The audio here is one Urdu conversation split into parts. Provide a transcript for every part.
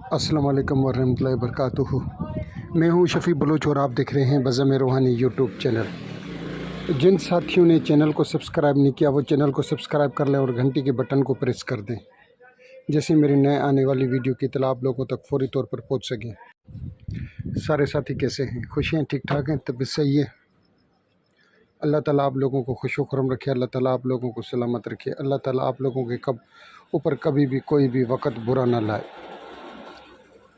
السلام علیکم ورحمۃ اللہ وبرکاتہ۔ میں ہوں شفیع بلوچ اور آپ دیکھ رہے ہیں بزم روحانی یوٹیوب چینل۔ جن ساتھیوں نے چینل کو سبسکرائب نہیں کیا وہ چینل کو سبسکرائب کر لیں اور گھنٹی کے بٹن کو پریس کر دیں، جیسے میری نئے آنے والی ویڈیو کی اطلاع آپ لوگوں تک فوری طور پر پہنچ سکیں۔ سارے ساتھی کیسے ہیں؟ خوش ہیں؟ ٹھیک ٹھاک ہیں؟ طبیعت صحیح ہے؟ اللہ تعالیٰ آپ لوگوں کو خوش و خرم رکھے، اللہ تعالیٰ آپ لوگوں کو سلامت رکھے، اللہ تعالیٰ آپ لوگوں کے اوپر کبھی بھی کوئی بھی وقت برا نہ لائے،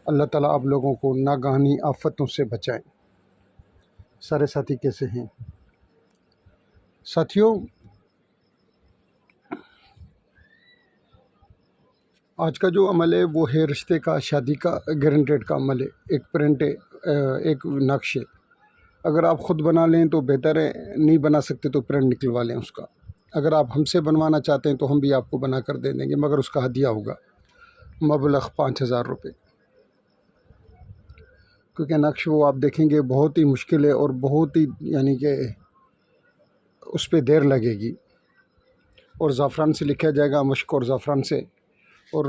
اللہ تعالیٰ آپ لوگوں کو ناگہانی آفتوں سے بچائیں۔ سارے ساتھی کیسے ہیں؟ ساتھیوں، آج کا جو عمل ہے وہ ہے رشتے کا، شادی کا گارنٹیڈ کا عمل ہے۔ ایک پرنٹ ہے، ایک نقش ہے۔ اگر آپ خود بنا لیں تو بہتر ہے، نہیں بنا سکتے تو پرنٹ نکلوا لیں اس کا۔ اگر آپ ہم سے بنوانا چاہتے ہیں تو ہم بھی آپ کو بنا کر دے دیں گے، مگر اس کا ہدیہ ہوگا مبلغ 5000 روپے، کیونکہ نقش وہ آپ دیکھیں گے بہت ہی مشکل ہے اور بہت ہی کہ اس پہ دیر لگے گی، اور زعفران سے لکھا جائے گا، مشک اور زعفران سے، اور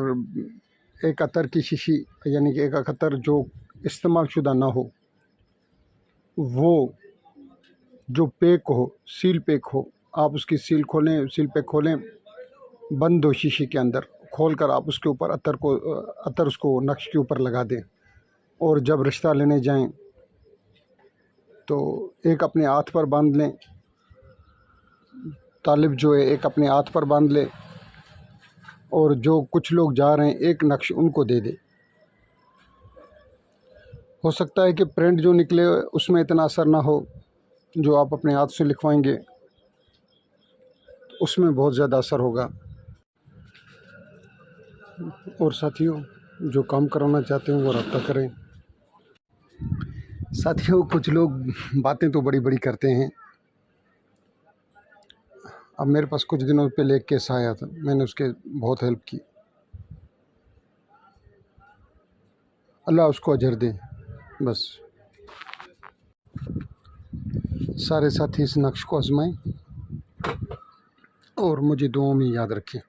ایک عطر کی شیشی کہ ایک عطر جو استعمال شدہ نہ ہو، وہ جو پیک ہو، سیل پیک ہو، آپ اس کی سیل کھولیں، سیل پیک کھولیں، بند ہو شیشے کے اندر، کھول کر آپ اس کے اوپر عطر اس کو نقش کے اوپر لگا دیں، اور جب رشتہ لینے جائیں تو ایک اپنے ہاتھ پر باندھ لیں، طالب جو ہے ایک اپنے ہاتھ پر باندھ لے، اور جو کچھ لوگ جا رہے ہیں ایک نقش ان کو دے دے۔ ہو سکتا ہے کہ پرنٹ جو نکلے اس میں اتنا اثر نہ ہو، جو آپ اپنے ہاتھ سے لکھوائیں گے اس میں بہت زیادہ اثر ہوگا۔ اور ساتھیوں، جو کام کرانا چاہتے ہیں وہ رابطہ کریں۔ ساتھیوں، کچھ لوگ باتیں تو بڑی بڑی کرتے ہیں۔ اب میرے پاس کچھ دنوں پہلے ایک کیس آیا تھا، میں نے اس کے بہت ہیلپ کی، اللہ اس کو اجر دے۔ بس سارے ساتھی اس نقش کو آزمائیں اور مجھے دعاؤں میں یاد رکھیں۔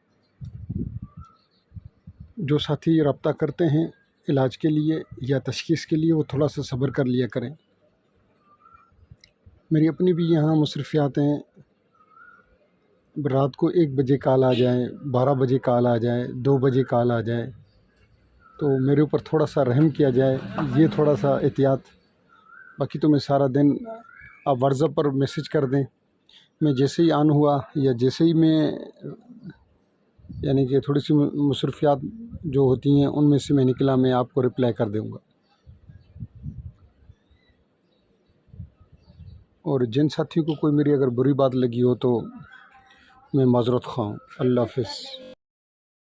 جو ساتھی رابطہ کرتے ہیں علاج کے لیے یا تشخیص کے لیے، وہ تھوڑا سا صبر کر لیا کریں۔ میری اپنی بھی یہاں مصروفیات ہیں، رات کو 1 بجے کال آ جائے، 12 بجے کال آ جائے، 2 بجے کال آ جائے، تو میرے اوپر تھوڑا سا رحم کیا جائے، یہ تھوڑا سا احتیاط۔ باقی تو میں سارا دن، آپ واٹس ایپ پر میسج کر دیں، میں جیسے ہی آن ہوا یا جیسے ہی میں کہ تھوڑی سی مصروفیات جو ہوتی ہیں ان میں سے میں نکلا، میں آپ کو رپلائی کر دوں گا۔ اور جن ساتھیوں کو کوئی میری اگر بری بات لگی ہو تو میں معذرت خواہ ہوں۔ اللہ حافظ۔